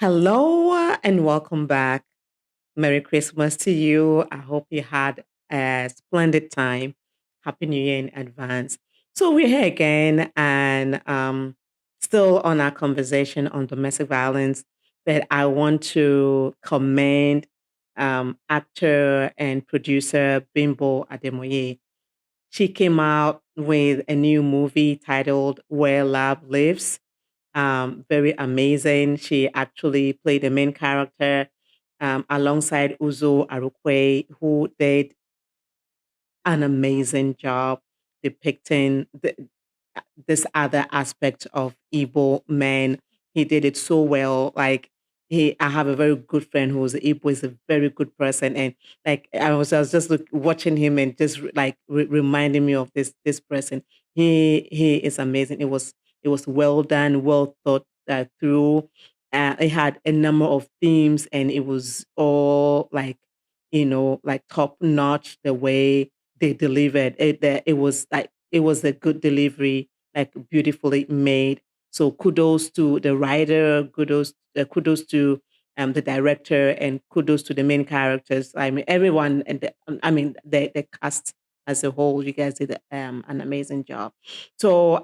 Hello and welcome back. Merry Christmas to you. I hope you had a splendid time. Happy New Year in advance. So we're here again and still on our conversation on domestic violence. But I want to commend actor and producer Bimbo Ademoye. She came out with a new movie titled Where Love Lives. Very amazing. She actually played the main character alongside Uzor Arukwe, who did an amazing job depicting this other aspect of Igbo men. He did it so well. I have a very good friend who's Igbo, is a very good person, and like I was just watching him and just reminding me of this person. He is amazing. It was well done, well thought through. It had a number of themes, and it was all like top notch the way they delivered it. It was a good delivery, like beautifully made. So kudos to the writer, kudos to the director, and kudos to the main characters. I mean, everyone, and the cast as a whole. You guys did an amazing job. So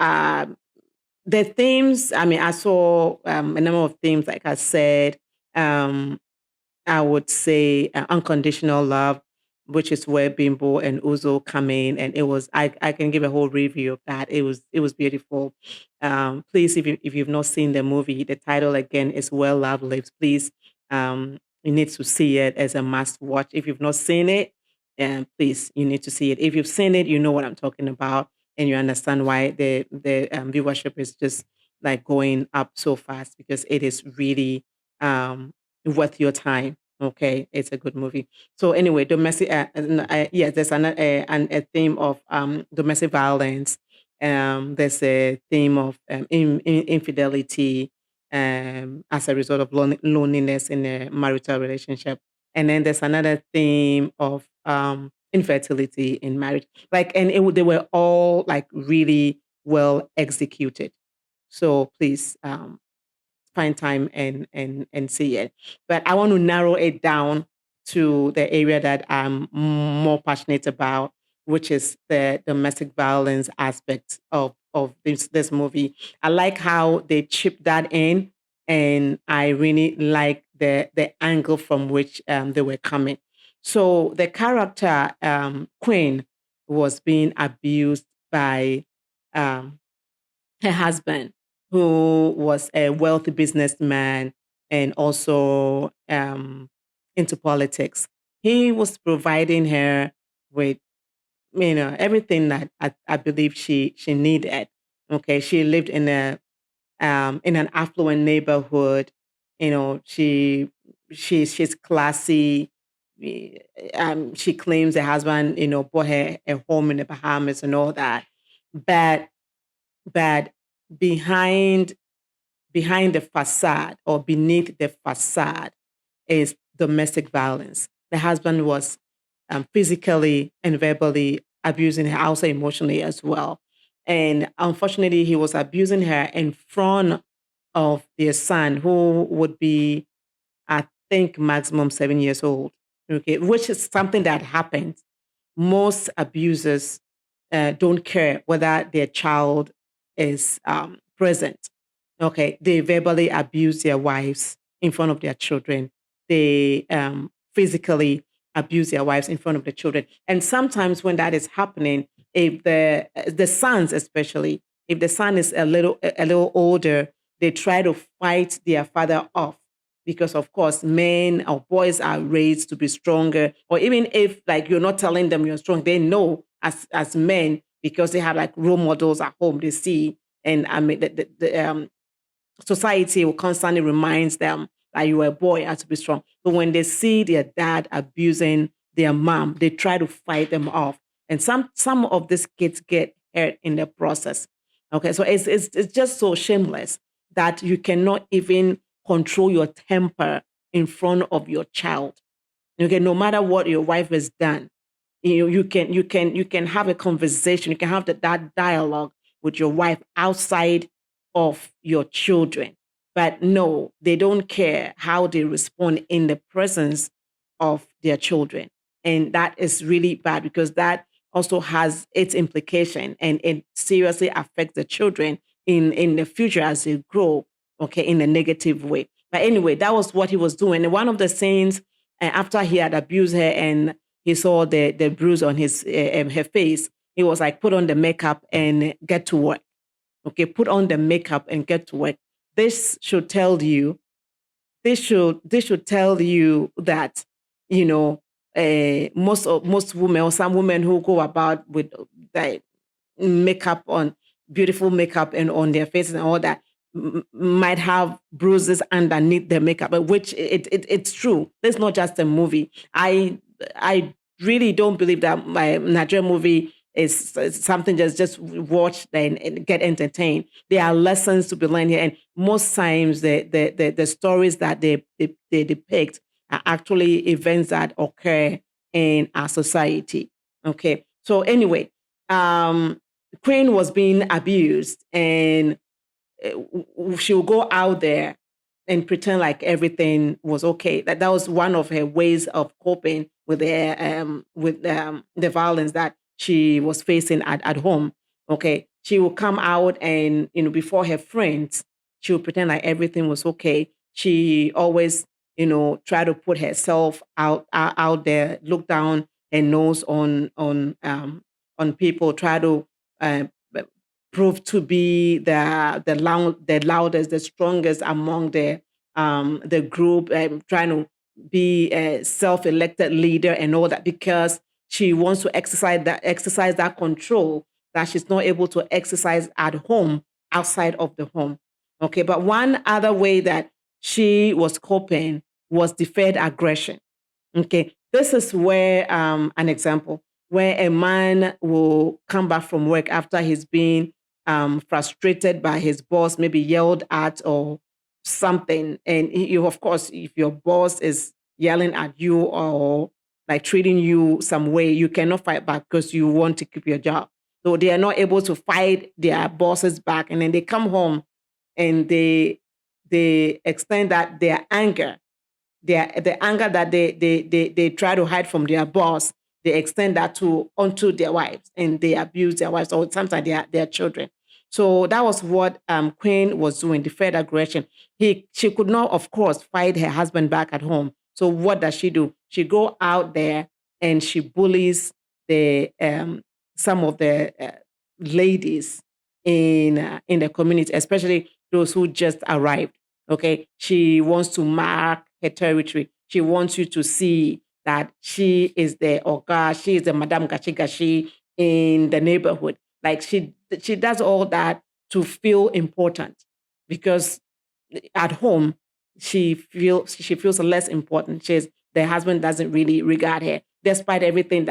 the themes. I mean, I saw a number of themes. Like I said, um, I would say unconditional love, which is where Bimbo and Uzo come in, and I can give a whole review of that. It was beautiful. Please, if you've not seen the movie, the title again is Well Love Lives. Please, you need to see it as a must watch. If you've not seen it, please you need to see it. If you've seen it, you know what I'm talking about, and you understand why the viewership is just like going up so fast because it is really worth your time. Okay, it's a good movie. So anyway, domestic. Yes, there's a theme of domestic violence. There's a theme of infidelity as a result of loneliness in a marital relationship, and then there's another theme of infertility in marriage. They were all like really well executed. So please, find time and see it. But I want to narrow it down to the area that I'm more passionate about, which is the domestic violence aspect of this movie. I like how they chip that in, and I really like the angle from which they were coming. So the character Queen was being abused by um, her husband, who was a wealthy businessman and also into politics. He was providing her with everything that I believe she needed. Okay, she lived in an affluent neighborhood. She's classy. She claims her husband bought her a home in the Bahamas and all that. But but behind behind the facade or beneath the facade is domestic violence. The husband was physically and verbally abusing her, also emotionally as well. And unfortunately, he was abusing her in front of their son, who would be, I think, maximum 7 years old. Okay, which is something that happens. Most abusers don't care whether their child is present. Okay, they verbally abuse their wives in front of their children. They physically abuse their wives in front of the children. And sometimes when that is happening, if the sons especially, if the son is a little older, they try to fight their father off because of course men or boys are raised to be stronger, or even if like you're not telling them you're strong, they know as men because they have like role models at home they see. And I mean the society will constantly reminds them that you are a boy, you have to be strong. But when they see their dad abusing their mom, they try to fight them off. And some of these kids get hurt in the process. Okay, so it's just so shameless that you cannot even control your temper in front of your child. Okay, no matter what your wife has done, you can have a conversation, you can have that dialogue with your wife outside of your children. But no, they don't care how they respond in the presence of their children. And that is really bad because that also has its implication and it seriously affects the children in the future as they grow, okay, in a negative way. But anyway, that was what he was doing. And one of the scenes, after he had abused her and he saw the bruise on his her face, he was like, put on the makeup and get to work. Okay, put on the makeup and get to work. This should tell you, this should tell you that, you know, most women or some women who go about with the makeup on, beautiful makeup and on their faces and all that, might have bruises underneath the makeup, but which it's true. It's not just a movie. I really don't believe that my Nigerian movie is something just watch and get entertained. There are lessons to be learned here, and most times the stories that they depict are actually events that occur in our society. Okay, so anyway, Queen was being abused, and she'll go out there and pretend like everything was okay. That was one of her ways of coping with the violence that she was facing at home. Okay, she will come out and before her friends, she will pretend like everything was okay. She always try to put herself out there, look down her nose on people, try to uh, prove to be the loudest, the strongest among the group, trying to be a self-elected leader and all that because she wants to exercise that control that she's not able to exercise at home outside of the home. Okay, but one other way that she was coping was deferred aggression. Okay, this is where an example where a man will come back from work after he's been frustrated by his boss, maybe yelled at or something. And you, of course, if your boss is yelling at you or like treating you some way, you cannot fight back because you want to keep your job. So they are not able to fight their bosses back, and then they come home and they extend that their anger, the anger that they try to hide from their boss, they extend that to onto their wives and they abuse their wives or sometimes their children. So that was what Queen was doing, deferred aggression. She could not, of course, fight her husband back at home. So what does she do? She go out there and she bullies the some of the ladies in the community, especially those who just arrived. Okay, she wants to mark her territory. She wants you to see that she is the Oga, she is the Madame Gachi Gachi in the neighborhood. Like she does all that to feel important because at home she feels less important. The husband doesn't really regard her, despite everything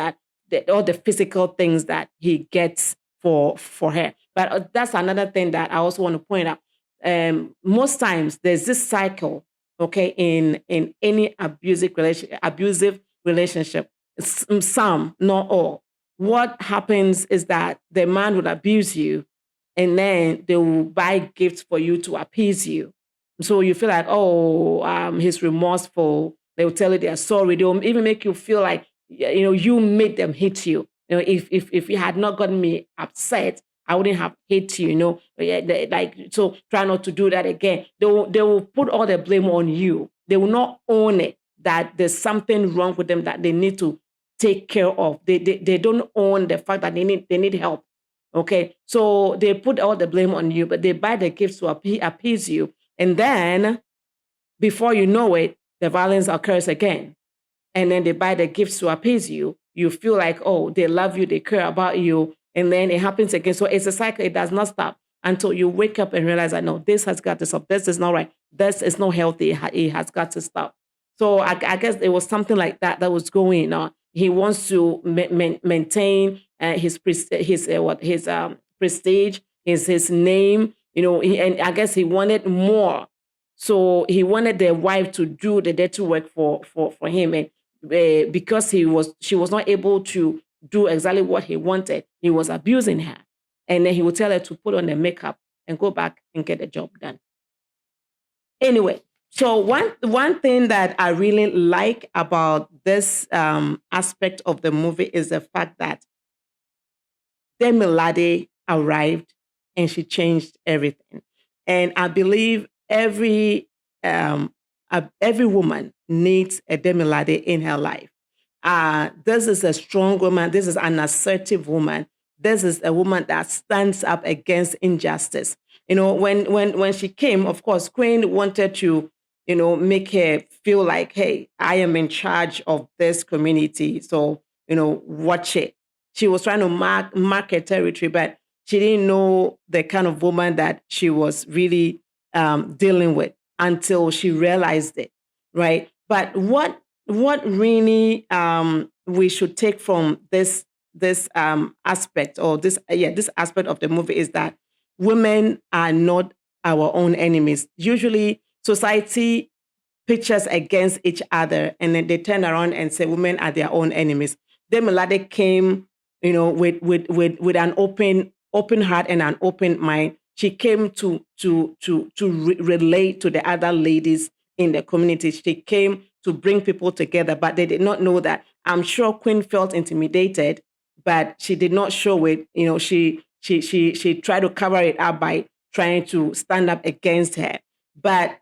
all the physical things that he gets for her. But that's another thing that I also want to point out. Most times there's this cycle, okay, in any abusive relationship. Some, not all. What happens is that the man will abuse you, and then they will buy gifts for you to appease you. So you feel like, oh, he's remorseful. They will tell you they're sorry. They will even make you feel like you made them hate you. If you had not gotten me upset, I wouldn't have hate you. Yeah, like, so try not to do that again. They will put all the blame on you. They will not own it that there's something wrong with them that they need to take care of. They don't own the fact that they need help. Okay, so they put all the blame on you, but they buy the gifts to appease you, and then before you know it, the violence occurs again. And then they buy the gifts to appease you. You feel like, oh, they love you, they care about you, and then it happens again. So it's a cycle. It does not stop until you wake up and realize that, no, this has got to stop. This is not right. This is not healthy. It has got to stop. So I guess it was something like that was going on. He wants to maintain his prestige, his name, and I guess he wanted more. So he wanted the wife to do the dirty work for him, and because she was not able to do exactly what he wanted, he was abusing her, and then he would tell her to put on the makeup and go back and get the job done. Anyway, so one thing that I really like about this aspect of the movie is the fact that Demilade arrived and she changed everything. And I believe every woman needs a Demilade in her life. This is a strong woman. This is an assertive woman. This is a woman that stands up against injustice. When she came, of course, Queen wanted to, make her feel like, hey, I am in charge of this community. So, watch it. She was trying to mark her territory, but she didn't know the kind of woman that she was really dealing with until she realized it, right? But what really we should take from this aspect or this aspect of the movie is that women are not our own enemies. Usually, society pictures against each other, and then they turn around and say women are their own enemies. Demilade came, with an open heart and an open mind. She came to relate to the other ladies in the community. She came to bring people together, but they did not know that. I'm sure Queen felt intimidated, but she did not show it. She tried to cover it up by trying to stand up against her. But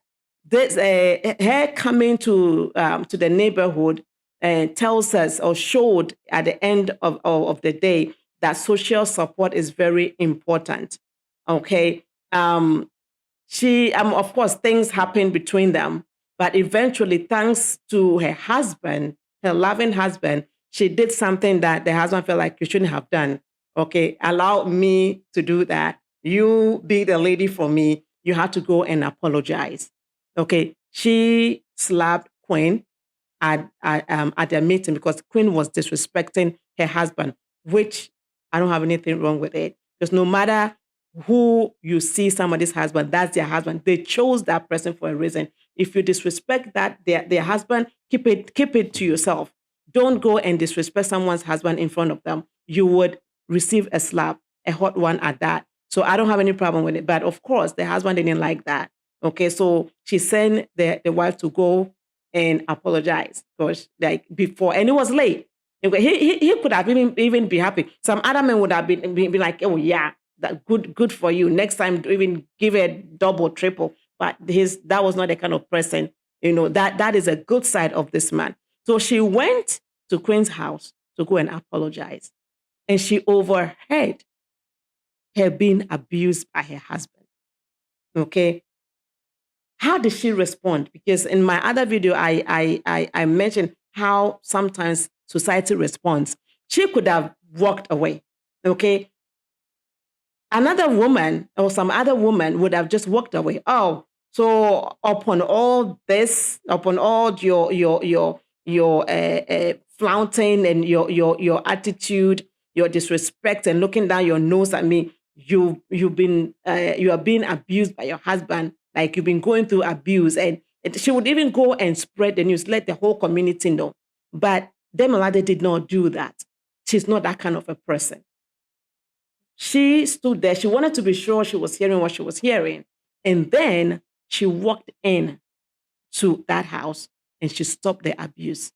this her coming to the neighborhood tells us or showed at the end of the day that social support is very important. Okay. She of course things happen between them, but eventually, thanks to her husband, her loving husband, she did something that the husband felt like you shouldn't have done. Okay, allow me to do that. You be the lady for me. You have to go and apologize. Okay, she slapped Queen at their meeting because Queen was disrespecting her husband, which I don't have anything wrong with it. Because no matter who you see somebody's husband, that's their husband. They chose that person for a reason. If you disrespect that their husband, keep it to yourself. Don't go and disrespect someone's husband in front of them. You would receive a slap, a hot one at that. So I don't have any problem with it. But of course, the husband didn't like that. Okay, so she sent the wife to go and apologize because like before, and it was late. Okay, he could have even be happy. Some other men would have been like, oh yeah, that good for you. Next time, even give a double, triple. But that was not the kind of person, that is a good side of this man. So she went to Queen's house to go and apologize. And she overheard her being abused by her husband. Okay. How did she respond? Because in my other video, I mentioned how sometimes society responds. She could have walked away. Okay. Another woman or some other woman would have just walked away. Oh, so upon all this, upon all your flaunting and your attitude, your disrespect, and looking down your nose at me, you are being abused by your husband. Like you've been going through abuse, and she would even go and spread the news, let the whole community know. But Demilade did not do that. She's not that kind of a person. She stood there. She wanted to be sure she was hearing what she was hearing. And then she walked in to that house and she stopped the abuse.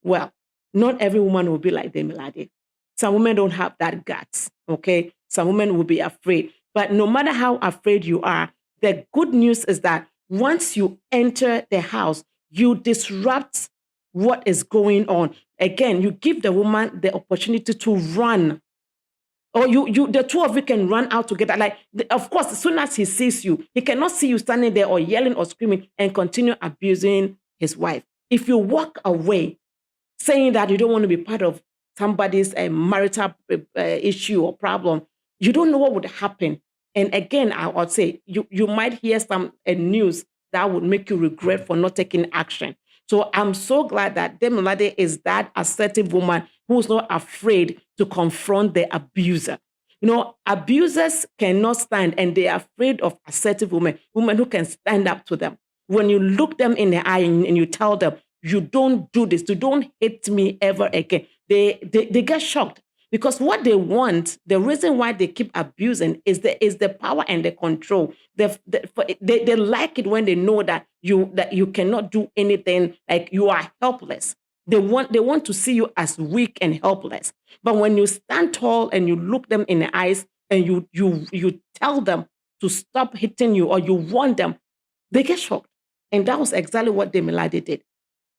Well, not every woman will be like Demilade. Some women don't have that guts, okay? Some women will be afraid. But no matter how afraid you are, the good news is that once you enter the house, you disrupt what is going on. Again, you give the woman the opportunity to run. Or the two of you can run out together. Like, of course, as soon as he sees you, he cannot see you standing there or yelling or screaming and continue abusing his wife. If you walk away saying that you don't want to be part of somebody's marital issue or problem, you don't know what would happen. And again, I would say you might hear some news that would make you regret for not taking action. So I'm so glad that Demilade is that assertive woman who's not afraid to confront the abuser. Abusers cannot stand and they are afraid of assertive women who can stand up to them. When you look them in the eye and you tell them, you don't do this, you don't hit me ever again, they get shocked Because what they want, the reason why they keep abusing is the power and the control. They like it when they know that you cannot do anything, like you are helpless. They want to see you as weak and helpless. But when you stand tall and you look them in the eyes and you tell them to stop hitting you, or you warn them, they get shocked. And that was exactly what Demilade did.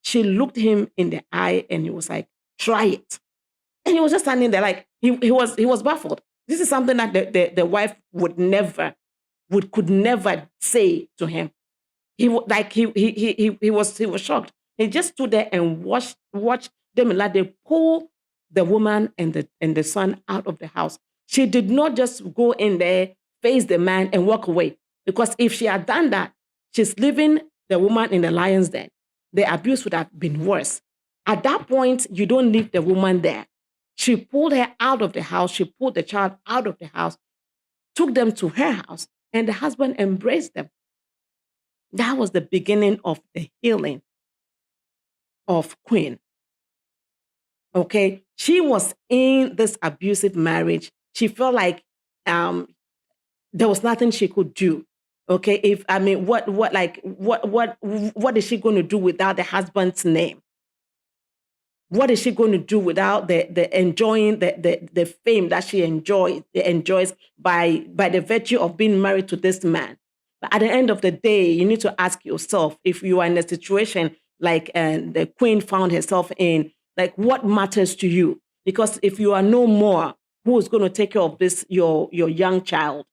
She looked him in the eye and he was like, try it. And he was just standing there like he was baffled. This is something that the wife could never say to him. He was shocked. He just stood there and watched Demilade pull the woman and the son out of the house. She did not just go in there, face the man, and walk away. Because if she had done that, she's leaving the woman in the lion's den. The abuse would have been worse. At that point, you don't leave the woman there. She pulled her out of the house. She pulled the child out of the house, took them to her house, and the husband embraced them. That was the beginning of the healing of Queen. Okay? She was in this abusive marriage. She felt like there was nothing she could do. Okay? What is she going to do without the husband's name? What is she going to do without the enjoying the fame that she enjoys by the virtue of being married to this man? But at the end of the day, you need to ask yourself, if you are in a situation like the Queen found herself in, like, what matters to you? Because if you are no more, who is going to take care of this your young child?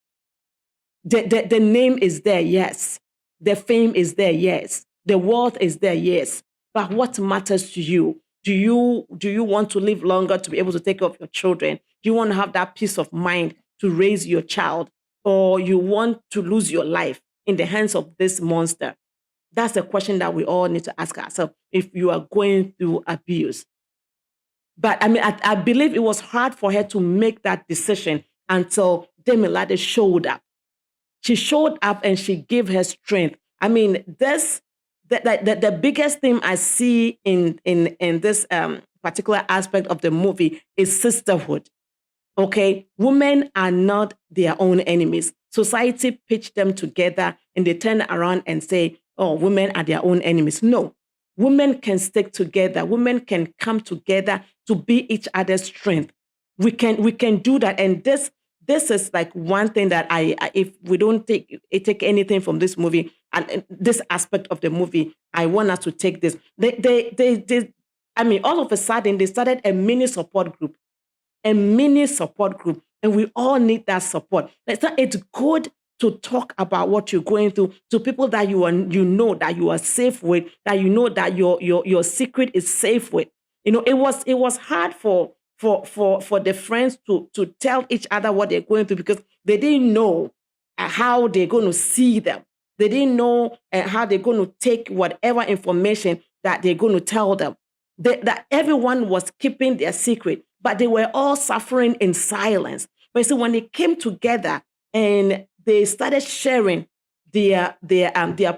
The name is there, yes. The fame is there, yes. The wealth is there, yes. But what matters to you? Do you want to live longer to be able to take care of your children? Do you want to have that peace of mind to raise your child? Or you want to lose your life in the hands of this monster? That's the question that we all need to ask ourselves if you are going through abuse. But I believe it was hard for her to make that decision until Demilade showed up. She showed up and she gave her strength. The biggest thing I see in this particular aspect of the movie is sisterhood. Okay, women are not their own enemies. Society pitched them together and they turn around and say, "Oh, women are their own enemies." No, women can stick together. Women can come together to be each other's strength. We can do that, and this is like one thing that if we don't take anything from this movie and this aspect of the movie, I want us to take this. All of a sudden they started a mini support group. And we all need that support. It's good to talk about what you're going through to people that know that you are safe with, that you know that your secret is safe with. It was hard for the friends to tell each other what they're going through, because they didn't know how they're going to see them. They didn't know how they're going to take whatever information that they're going to tell them. That everyone was keeping their secret, but they were all suffering in silence. But see, when they came together and they started sharing their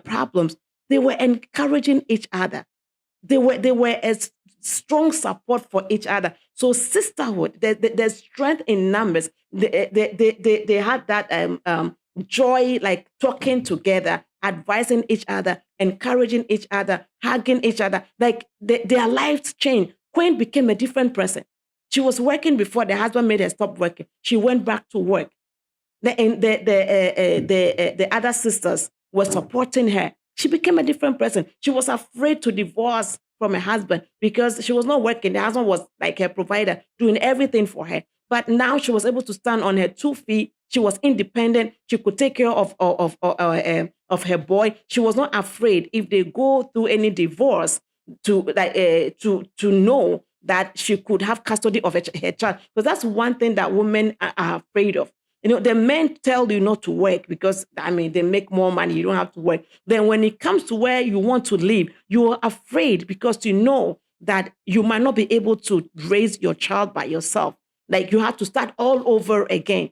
problems, they were encouraging each other. They were a strong support for each other. So sisterhood, there's strength in numbers. They had that joy, like talking together, advising each other, encouraging each other, hugging each other. Like their lives changed. Queen became a different person. She was working before. The husband made her stop working. She went back to work. The other sisters were supporting her. She became a different person. She was afraid to divorce from her husband because she was not working. The husband was like her provider, doing everything for her. But now she was able to stand on her 2 feet. She was independent. She could take care of her boy. She was not afraid if they go through any divorce to know that she could have custody of her child. Because that's one thing that women are afraid of. The men tell you not to work because, they make more money. You don't have to work. Then when it comes to where you want to live, you are afraid because you know that you might not be able to raise your child by yourself. Like you have to start all over again.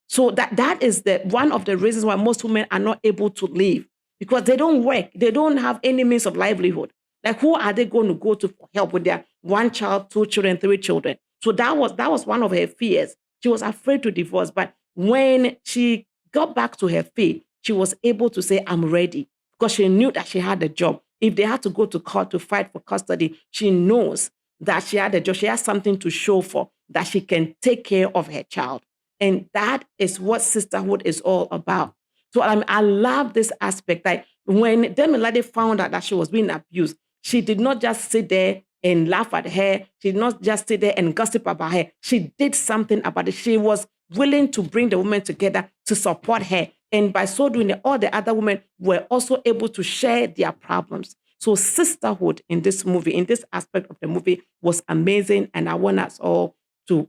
So that is one of the reasons why most women are not able to leave, because they don't work. They don't have any means of livelihood. Like, who are they going to go to for help with their 1 child, 2 children, 3 children? So that was one of her fears. She was afraid to divorce. But when she got back to her feet, she was able to say, I'm ready, because she knew that she had a job. If they had to go to court to fight for custody, she knows that she had a job. She has something to show for, that she can take care of her child. And that is what sisterhood is all about. So I love this aspect. Like when Demilade found out that she was being abused, she did not just sit there and laugh at her. She did not just sit there and gossip about her. She did something about it. She was willing to bring the women together to support her. And by so doing, all the other women were also able to share their problems. So sisterhood in this movie, in this aspect of the movie, was amazing. And I want us all to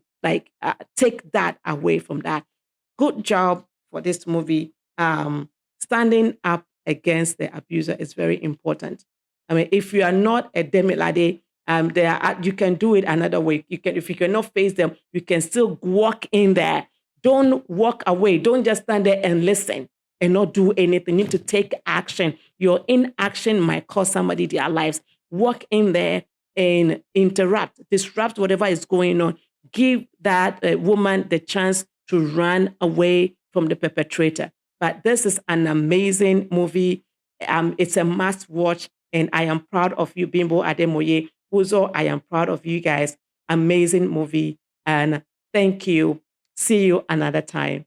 take that away from that. Good job for this movie. Standing up against the abuser is very important. I mean, if you are not a Demilade, you can do it another way. You can, if you cannot face them, you can still walk in there. Don't walk away. Don't just stand there and listen and not do anything. You need to take action. Your inaction might cost somebody their lives. Walk in there and disrupt whatever is going on. Give that woman the chance to run away from the perpetrator. But this is an amazing movie. It's a must watch. And I am proud of you, Bimbo, Ademoye, Uzor. I am proud of you guys. Amazing movie. And thank you. See you another time.